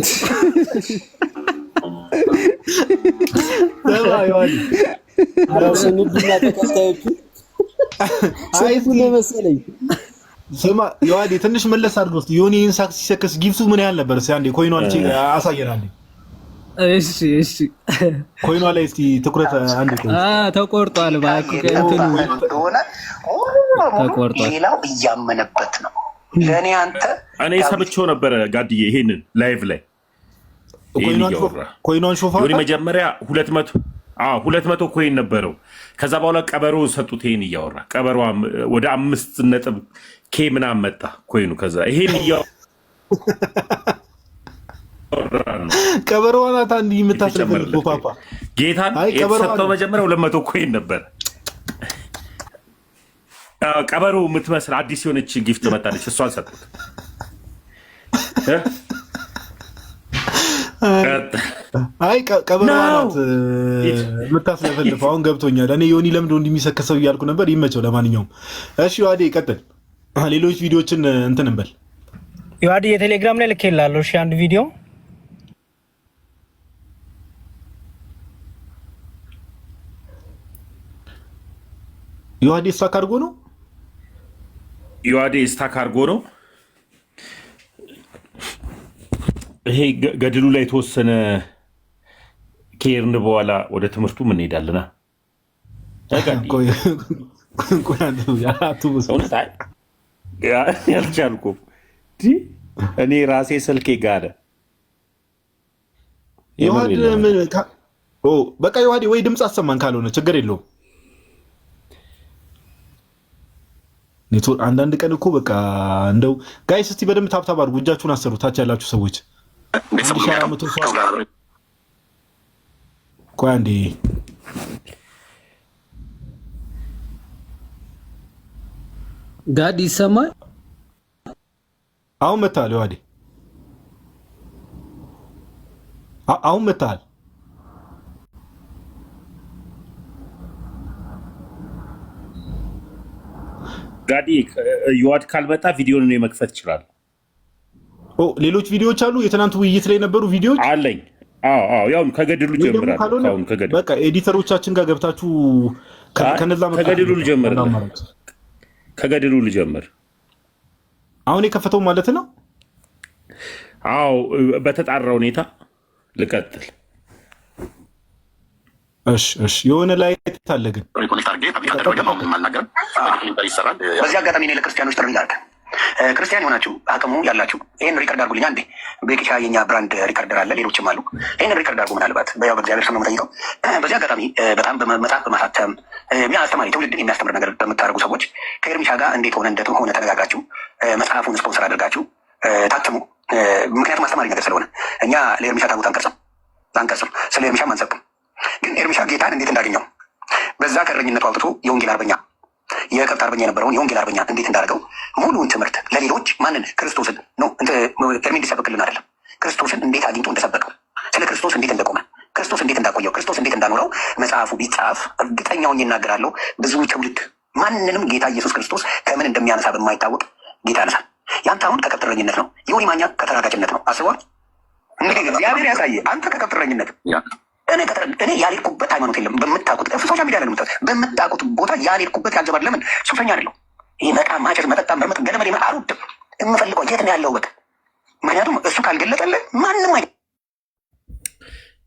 ስንድና ተከታዮቹ ነው መሰለኝ። ስማ ዮሐዴ ትንሽ መለስ አድርገው እስኪ ዮኒ ይህን ሳክ ሲሰክስ ጊፍቱ ምን ያህል ነበር? እስኪ አንዴ ኮይኗ አሳየናል። እሺ ኮይኗ ላይ እስኪ ትኩረት አንዴ ተቆርጧል። እባክህ እንደሆነ ተቆርጧል። ሌላው እያመነበት ነው። ለእኔ አንተ እኔ ሰምቼው ነበረ ጋድዬ ይሄንን ላይቭ ላይ ኮይኗን ሾፋ ዮኒ መጀመሪያ 200 ኮይን ነበረው። ከዛ በኋላ ቀበሮ ሰጡት። ይሄን እያወራ ቀበሮ ወደ 5 ኬ ምናምን መጣ ኮይኑ። ከዛ ይሄን ቀበሮ ናት አንድ የምታስለፈልፈው ፓፓ ጌታን የተሰጠው መጀመሪያ 200 ኮይን ነበር። ቀበሮ የምትመስል አዲስ የሆነች ጊፍት መጣለች። እሷን ሰጡት። አይ ቀበሮ ናት የምታስለፈልፈው። አሁን ገብቶኛል። እኔ ዮኒ ለምዶ እንደሚሰከሰው እያልኩ ነበር። ይመቸው። ለማንኛውም እሺ ዮሐዴ ቀጥል። ሌሎች ቪዲዮችን እንትን እንበል። ዮሐዴ የቴሌግራም ላይ ልኬልሃለሁ። እሺ አንድ ቪዲዮ ዮሐዴ ስታክ አድርጎ ነው። ዮሐዴ ስታክ አድርጎ ነው። ይሄ ገድሉ ላይ የተወሰነ ከሄድን በኋላ ወደ ትምህርቱ ምን እንሄዳለና ያልቻልኩም እኔ ራሴ ስልኬ ጋር በቃ ዮሐዴ ወይ ድምፅ አሰማን፣ ካልሆነ ችግር የለውም። አንዳንድ ቀን እኮ በቃ እንደው ጋይስ እስቲ በደንብ ታብታብ አድርጉ፣ እጃችሁን አሰሩ። ታች ያላችሁ ሰዎች ቆይ አንዴ ጋድ ይሰማል። አሁን መታል ዮሐዴ አሁን መታል። ጋዲ ዮሐድ ካልመጣ ቪዲዮን ነው መክፈት ይችላል። ሌሎች ቪዲዮዎች አሉ። የትናንት ውይይት ላይ የነበሩ ቪዲዮዎች አለኝ። ያው ከገድሉ ጀምራለሁ። አሁን ከገድሉ በቃ ኤዲተሮቻችን ጋር ገብታችሁ ከነዛ ከገድሉ ልጀምር። ከገድሉ ልጀምር። አሁን የከፈተው ማለት ነው። በተጣራ ሁኔታ ልቀጥል። እሺ የሆነ ላይ ታለ ግን በዚህ አጋጣሚ እኔ ለክርስቲያኖች ጥሪ ላድርግ። ክርስቲያን የሆናችሁ አቅሙ ያላችሁ ይህን ሪከርድ አድርጉልኝ። አንዴ ቤኪሻ የኛ ብራንድ ሪከርደር አለ፣ ሌሎችም አሉ። ይህን ሪከርድ አድርጉ። ምናልባት ያው በእግዚአብሔር ስም ነው የምጠይቀው። በዚህ አጋጣሚ በጣም መጽሐፍ በማሳተም አስተማሪ ትውልድን የሚያስተምር ነገር በምታደርጉ ሰዎች ከኤርሚሻ ጋር እንዴት ሆነ ተነጋግራችሁ መጽሐፉን ስፖንሰር አድርጋችሁ ታትሙ። ምክንያቱም አስተማሪ ነገር ስለሆነ እኛ ለኤርሚሻ ታቦት አንቀርጽም፣ ስለ ኤርሚሻም አንሰብክም። ግን ኤርሚሻ ጌታን እንዴት እንዳገኘው በዛ ከእረኝነቱ አውጥቶ የወንጌል አርበኛ የከብት አርበኛ የነበረውን የወንጌል አርበኛ እንዴት እንዳደረገው ሙሉውን ትምህርት ለሌሎች ማንን ክርስቶስን ነው ኤርሚ እንዲሰብክልን አይደለም፣ ክርስቶስን እንዴት አግኝቶ እንደሰበከው፣ ስለ ክርስቶስ እንዴት እንደቆመ፣ ክርስቶስ እንዴት እንዳቆየው፣ ክርስቶስ እንዴት እንዳኖረው መጽሐፉ ቢጻፍ እርግጠኛውን ይናገራለሁ ብዙ ትውልድ ማንንም ጌታ ኢየሱስ ክርስቶስ ከምን እንደሚያነሳ በማይታወቅ ጌታ ያነሳል። ያንተ አሁን ከከብት እረኝነት ነው፣ ዮኒ ማኛ ከተራጋጭነት ነው። አስበዋል እንግዲህ እግዚአብሔር ያሳየ አንተ ከከብት እረኝነት እኔ ያልሄድኩበት ሃይማኖት የለም። በምታውቁት ሶሻል ሚዲያ ላይ በምታውቁት ቦታ ያልሄድኩበት ያልገባል። ለምን ሱሰኛ አይደለሁ። ይህ መቃም፣ ማጨስ፣ መጠጣም፣ በርመጥ ገለመድ አልወድም። የምፈልገው የት ነው ያለው በቃ። ምክንያቱም እሱ ካልገለጠልህ ማንም አይ።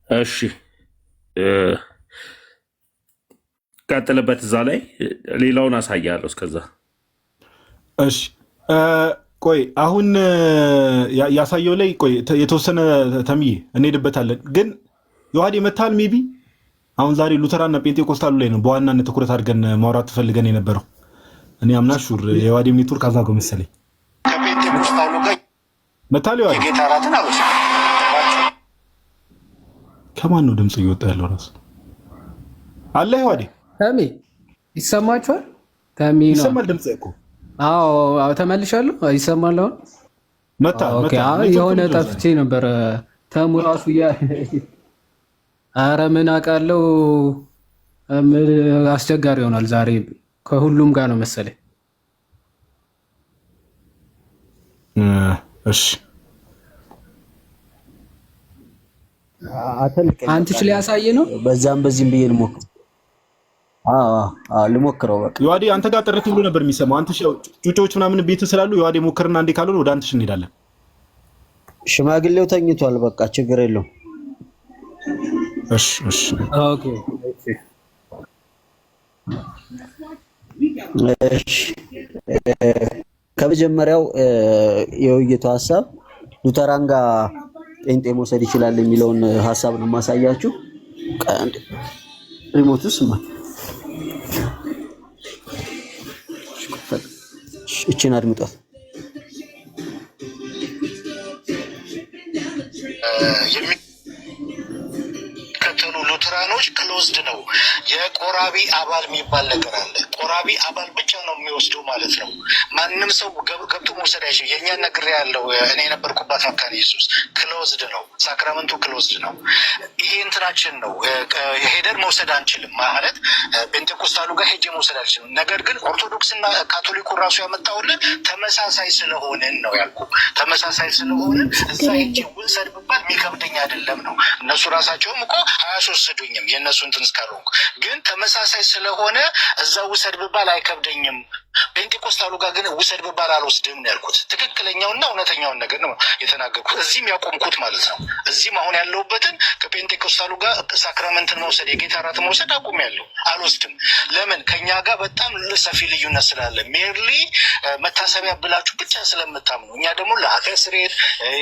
እሺ ቀጥልበት። እዛ ላይ ሌላውን አሳያለሁ። እስከዛ እሺ ቆይ አሁን ያሳየው ላይ ቆይ የተወሰነ ተምዬ እንሄድበታለን ግን ዮሐዴ መታል ሜቢ አሁን ዛሬ ሉተራንና ጴንጤቆስታሉ ላይ ነው በዋናነት ትኩረት አድርገን ማውራት ፈልገን የነበረው። እኔ አምናሹር የዮሐዴ ኔትወርክ አዛጎ መሰለኝ ከጴንጤቆስታሉ ጋር መታል ዮሐዴ የጌታ እራትን አልወሰድም። ከማን ነው ድምጽ እየወጣ ያለው? ራሱ አለ ዮሐዴ ተሜ ይሰማችኋል? ተሜ ነው ይሰማል ድምጽ እኮ። አዎ ተመልሻለሁ። ይሰማል አሁን? መታ የሆነ ጠፍቼ ነበር። ተሙ ራሱ ኧረ ምን አውቃለሁ አስቸጋሪ ይሆናል ዛሬ ከሁሉም ጋር ነው መሰለኝ። እሺ አንተስ ሊያሳይ ነው በዛም በዚህም ብዬ ልሞክር። ልሞክረው በቃ ዮሐዴ አንተ ጋር ጥርት ብሎ ነበር የሚሰማው። አንተ ጩጮች ምናምን ቤት ስላሉ ዮሐዴ ሞክርና እንዴ ካልሆነ ወደ አንተሽ እንሄዳለን። ሽማግሌው ተኝቷል። በቃ ችግር የለውም። እሺ ኦኬ ከመጀመሪያው የውይይቱ ሐሳብ ሉተራን ጋር ጴንጤ መውሰድ ይችላል የሚለውን ሐሳብ ነው ማሳያችሁ። ቀንድ ሪሞቱስ ማለት እቺን አድምጧት። የሚከተሉ ሉተራኖች ክሎዝድ ነው። የቆራቢ አባል የሚባል ነገር አለ። ቆራቢ አባል ብቻ ነው የሚወስደው ማለት ነው። ማንም ሰው ገብቶ መውሰድ አይችልም። የእኛን ነግሬ ያለው እኔ የነበርኩባት መካነ ኢየሱስ ክሎዝድ ነው። ሳክራመንቱ ክሎዝድ ነው። ይሄ እንትናችን ነው። ሄደን መውሰድ አንችልም ማለት ጴንጤቆስታሉ ጋር ሄጄ መውሰድ አልችልም። ነገር ግን ኦርቶዶክስና ካቶሊኩ ራሱ ያመጣውልን ተመሳሳይ ስለሆንን ነው ያልኩ። ተመሳሳይ ስለሆንን እዛ ሄጄ ውሰድ ብባል የሚከብደኝ አይደለም ነው። እነሱ ራሳቸውም እኮ አያስወስዱኝም የእነሱ እንትን እስካልሆንኩ፣ ግን ተመሳሳይ ስለሆነ እዛ ውሰድ ብባል አይከብደኝም። ጴንጤቆስታሉ ጋር ግን ውሰድ ብባል አልወስድም ነው ያልኩት። ትክክለኛውና እውነተኛውን ነገር ነው የተናገርኩት። እዚህም ያቆምኩት ማለት ነው። እዚህም አሁን ያለሁበትን ከጴንጤቆስታሉ ጋር ሳክራመንትን መውሰድ የጌታ እራትን መውሰድ አቁሜያለሁ፣ አልወስድም። ለምን? ከኛ ጋር በጣም ሰፊ ልዩነት ስላለ ሜርሊ መታሰቢያ ብላችሁ ብቻ ስለምታምኑ፣ እኛ ደግሞ ለኃጢአት ስርየት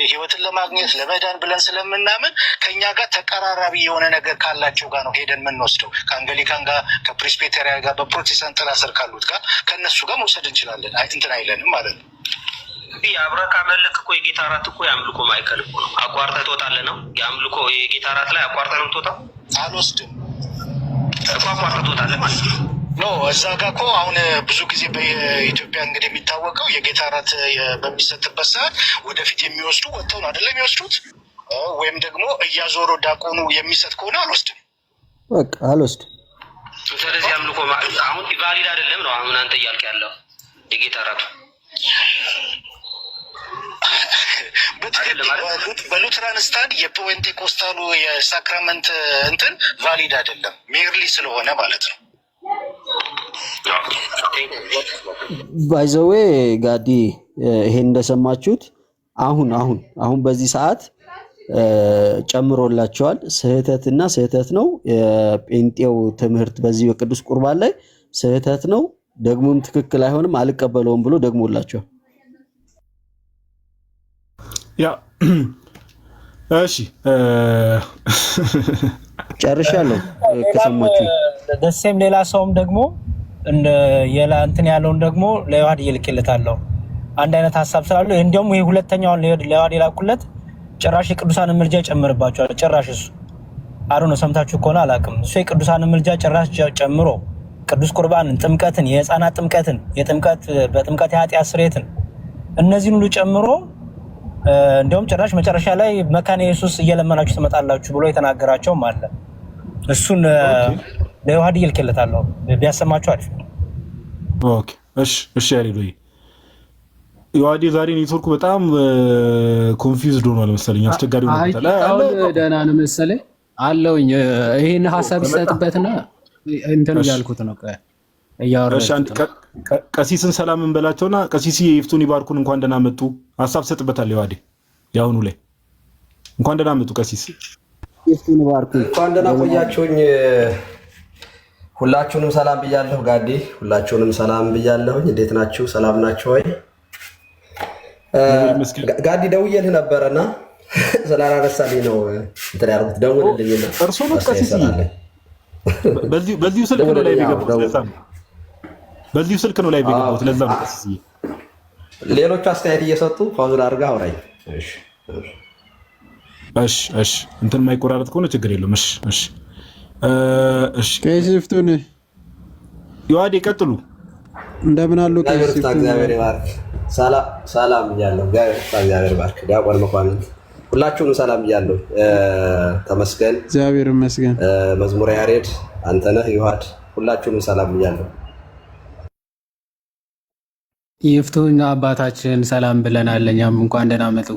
ህይወትን ለማግኘት ለመዳን ብለን ስለምናምን ከኛ ጋር ተቀራራቢ የሆነ ነገር ካላቸው ጋር ነው ሄደን የምንወስደው። ከአንገሊካን ጋር፣ ከፕሬስቤተሪያ ጋር፣ በፕሮቴስታንት ጥላ ስር ካሉት ጋር ከእነሱ ጋር መውሰድ እንችላለን። እንትን አይለንም ማለት ነው። የአብረካ መልክ እኮ የጌታ እራት እኮ የአምልኮ ማዕከል እኮ ነው። አቋርጠህ ትወጣለህ ነው የአምልኮ የጌታ እራት ላይ አቋርጠህ ነው የምትወጣው። አልወስድም እኮ አቋርጠህ ትወጣለህ ማለት ነው። ኖ እዛ ጋር እኮ አሁን ብዙ ጊዜ በኢትዮጵያ እንግዲህ የሚታወቀው የጌታ እራት በሚሰጥበት ሰዓት ወደፊት የሚወስዱ ወጥተው ነው አይደለም የሚወስዱት፣ ወይም ደግሞ እያዞሩ ዳቆኑ የሚሰጥ ከሆነ አልወስድም። በቃ አልወስድም። ስለዚህ አምልኮ አሁን ቫሊድ አይደለም ነው አሁን አንተ እያልክ ያለው የጌታ እራቱ በሉትራን ስታንድ የጴንጤቆስታሉ የሳክራመንት እንትን ቫሊድ አይደለም ሜርሊ ስለሆነ ማለት ነው። ባይዘዌ ጋዲ ይሄን እንደሰማችሁት አሁን በዚህ ሰዓት ጨምሮላቸዋል። ስህተትና ስህተት ነው። የጴንጤው ትምህርት በዚህ በቅዱስ ቁርባን ላይ ስህተት ነው፣ ደግሞም ትክክል አይሆንም፣ አልቀበለውም ብሎ ደግሞላቸዋል። ያ እሺ ጨርሻለሁ። ከሰማችሁ ደሴም ሌላ ሰውም ደግሞ እንደ እንትን ያለውን ደግሞ ለዮሐድ ይልክልታለሁ። አንድ አይነት ሀሳብ ስላለው እንዲያውም ይሄ ሁለተኛውን ለዮሐድ ይላኩለት ጭራሽ የቅዱሳን ምልጃ ይጨምርባቸዋል። ጭራሽ እሱ ነው ሰምታችሁ ከሆነ አላውቅም። እሱ የቅዱሳን ምልጃ ጭራሽ ጨምሮ ቅዱስ ቁርባንን፣ ጥምቀትን፣ የህፃናት ጥምቀትን፣ በጥምቀት የኃጢአት ስርየትን እነዚህን ሁሉ ጨምሮ እንዲያውም ጭራሽ መጨረሻ ላይ መካነ ኢየሱስ እየለመናችሁ ትመጣላችሁ ብሎ የተናገራቸውም አለ። እሱን ለዮሐድ ይልክልታለሁ ቢያሰማችሁ አሪፍ ነው። ኦኬ እሺ ያሬዶ ዮሐድ ዛሬ ኔትወርኩ በጣም ኮንፊውዝድ ሆኗል መሰለኝ፣ አስቸጋሪ ሆኗል። ደህና ነው መሰለኝ አለውኝ። ይሄን ሀሳብ ይሰጥበትና እንትን ያልኩት ነው ቀሲስን ሰላም እንበላቸውና ቀሲስ ይፍቱን ይባርኩን እንኳን ደህና መጡ። ሀሳብ ሰጥበታል ዮሐድ ያሁኑ ላይ እንኳን ደህና መጡ ቀሲስ ይፍቱን ይባርኩን። እንኳን ደህና ቆያችሁኝ። ሁላችሁንም ሰላም ብያለሁ። ጋዲ ሁላችሁንም ሰላም ብያለሁኝ። እንዴት ናችሁ? ሰላም ናችሁ ወይ? ጋዲ ደውዬልህ ነበረና ስላላነሳልኝ ነው እንትን ያልኩት። ደውልልኝና እርሶ ነው ቀሲስ በዚሁ ስልክ ነው ላይ ቢገቡት ለዛ ነው በዚሁ ስልክ ነው ላይ ቢገቡት ለዛ ነው ቀሲስ ሌሎቹ አስተያየት እየሰጡ ፓውዝ አድርጋ አውራኝ። እሺ እንትን የማይቆራረጥ ከሆነ ችግር የለውም። እሺ ከይስፍቱን ይዋዴ ቀጥሉ። እንደምን አሉ ከይስፍቱን? እግዚአብሔር ይባርክ። ሰላም እያለሁ እግዚአብሔር ይባርክ። ዲያቆን መኳንንት ሁላችሁም ሰላም እያለሁ ተመስገን። እግዚአብሔር ይመስገን። መዝሙረ ያሬድ አንተነህ ይዋድ ሁላችሁም ሰላም እያለሁ ይፍቱን አባታችን ሰላም ብለናል። እኛም እንኳን ደህና መጡ።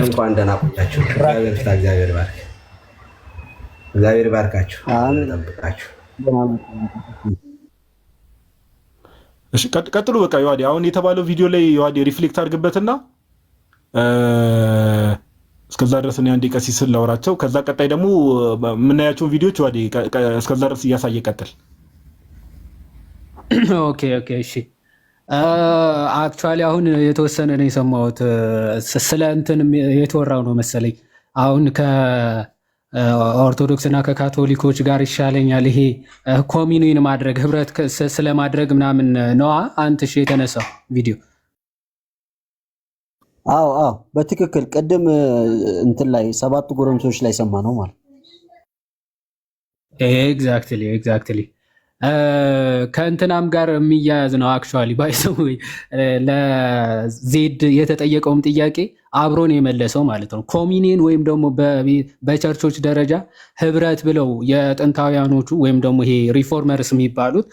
እንኳን ደህና ቆያችሁ። እግዚአብሔር ይባርክ። እግዚአብሔር ይባርካችሁ። ይጠብቃችሁ። እሺ ቀጥሉ። በቃ ይዋዴ አሁን የተባለው ቪዲዮ ላይ ይዋዴ ሪፍሌክት አድርግበትና እስከዛ ድረስ እኔ አንዴ ቀሲስን ላውራቸው። ከዛ ቀጣይ ደግሞ የምናያቸውን ቪዲዮዎች ይዋዴ እስከዛ ድረስ እያሳየ ቀጥል። ኦኬ እሺ። አክቹዋሊ አሁን የተወሰነ ነው የሰማሁት። ስለ እንትን የተወራው ነው መሰለኝ። አሁን ከኦርቶዶክስ እና ከካቶሊኮች ጋር ይሻለኛል ይሄ ኮሚኒን ማድረግ ህብረት ስለማድረግ ምናምን ነዋ አንትሽ የተነሳው ቪዲዮ። አዎ በትክክል ቅድም እንትን ላይ 7 ጎረምሶች ላይ ሰማ ነው ማለት ኤግዛክትሊ ከእንትናም ጋር የሚያያዝ ነው። አክቹዋሊ ባይሰው ለዜድ የተጠየቀውም ጥያቄ አብሮን የመለሰው ማለት ነው። ኮሚኒየን ወይም ደግሞ በቸርቾች ደረጃ ህብረት ብለው የጥንታውያኖቹ ወይም ደግሞ ይሄ ሪፎርመርስ የሚባሉት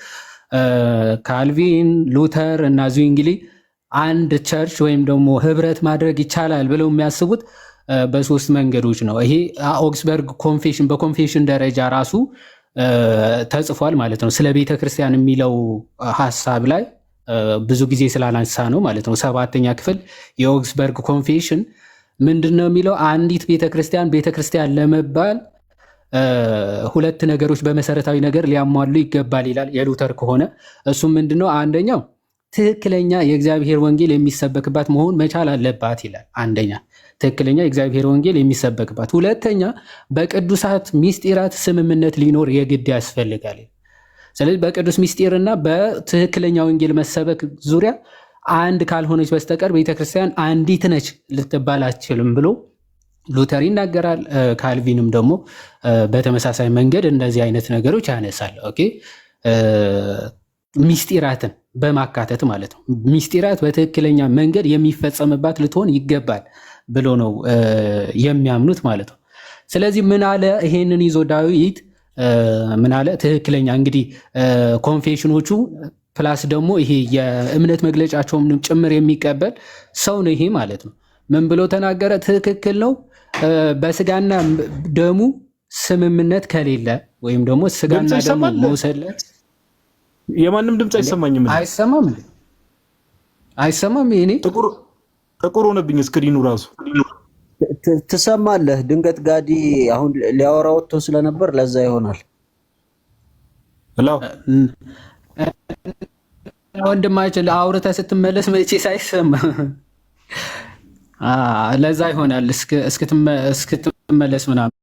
ካልቪን፣ ሉተር እና ዙዊንግሊ አንድ ቸርች ወይም ደግሞ ህብረት ማድረግ ይቻላል ብለው የሚያስቡት በ3 መንገዶች ነው። ይሄ ኦክስበርግ ኮንፌሽን በኮንፌሽን ደረጃ ራሱ ተጽፏል ማለት ነው። ስለ ቤተ ክርስቲያን የሚለው ሀሳብ ላይ ብዙ ጊዜ ስላላነሳ ነው ማለት ነው። 7ኛ ክፍል የኦክስበርግ ኮንፌሽን ምንድነው የሚለው? አንዲት ቤተክርስቲያን ለመባል 2 ነገሮች በመሰረታዊ ነገር ሊያሟሉ ይገባል ይላል የሉተር ከሆነ። እሱም ምንድነው? አንደኛው ትክክለኛ የእግዚአብሔር ወንጌል የሚሰበክባት መሆን መቻል አለባት ይላል። አንደኛ ትክክለኛ የእግዚአብሔር ወንጌል የሚሰበክባት፣ ሁለተኛ በቅዱሳት ሚስጢራት ስምምነት ሊኖር የግድ ያስፈልጋል። ስለዚህ በቅዱስ ሚስጢርና በትክክለኛ ወንጌል መሰበክ ዙሪያ አንድ ካልሆነች በስተቀር ቤተክርስቲያን አንዲት ነች ልትባል አትችልም ብሎ ሉተር ይናገራል። ካልቪንም ደግሞ በተመሳሳይ መንገድ እንደዚህ አይነት ነገሮች ያነሳል። ኦኬ ሚስጢራትን በማካተት ማለት ነው። ሚስጢራት በትክክለኛ መንገድ የሚፈጸምባት ልትሆን ይገባል ብሎ ነው የሚያምኑት ማለት ነው። ስለዚህ ምን አለ? ይሄንን ይዞ ዳዊት ምን አለ? ትክክለኛ እንግዲህ ኮንፌሽኖቹ ፕላስ ደግሞ ይሄ የእምነት መግለጫቸውም ጭምር የሚቀበል ሰው ነው ይሄ ማለት ነው። ምን ብሎ ተናገረ? ትክክል ነው። በስጋና ደሙ ስምምነት ከሌለ ወይም ደግሞ ስጋና ደሙ መውሰድለት የማንም ድምፅ አይሰማኝም። አይሰማም። ይሄኔ ጥቁር ሆነብኝ ስክሪኑ ራሱ። ትሰማለህ? ድንገት ጋዲ አሁን ሊያወራ ወጥቶ ስለነበር ለዛ ይሆናል። ወንድማችን አውርተህ ስትመለስ መቼ ሳይሰማ ለዛ ይሆናል እስክትመለስ ምናምን